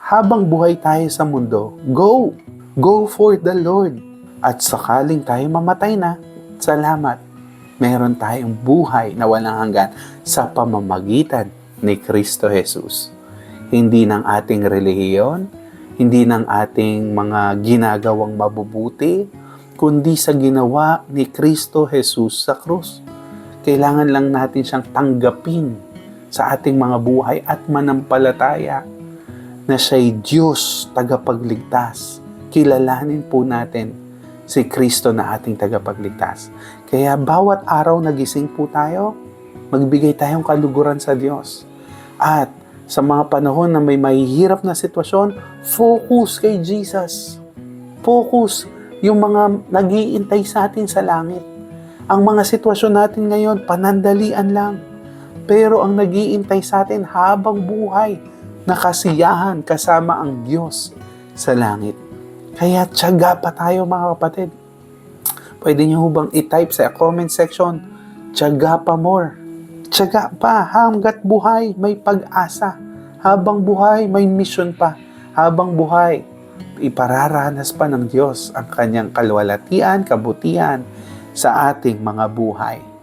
habang buhay tayo sa mundo, go! Go for the Lord. At sakaling tayo mamatay na, salamat. Meron tayong buhay na walang hanggan sa pamamagitan ni Kristo Jesus. Hindi ng ating relihiyon, hindi ng ating mga ginagawang mabubuti, kundi sa ginawa ni Kristo Jesus sa krus. Kailangan lang natin siyang tanggapin sa ating mga buhay at manampalataya na siya'y Diyos tagapagligtas. Kilalanin po natin si Kristo na ating tagapagligtas. Kaya bawat araw na gising po tayo, magbigay tayong kaluguran sa Diyos. At sa mga panahon na may mahihirap na sitwasyon, focus kay Jesus. Focus yung mga nag-iintay sa atin sa langit. Ang mga sitwasyon natin ngayon, panandalian lang. Pero ang nag-iintay sa atin habang buhay, nakasiyahan kasama ang Diyos sa langit. Kaya tiyaga pa tayo mga kapatid. Pwede niyo bang i-type sa comment section, tiyaga pa more. Tiyaga pa hanggat buhay may pag-asa. Habang buhay may mission pa. Habang buhay, ipararanas pa ng Diyos ang kanyang kalwalatian, kabutihan sa ating mga buhay.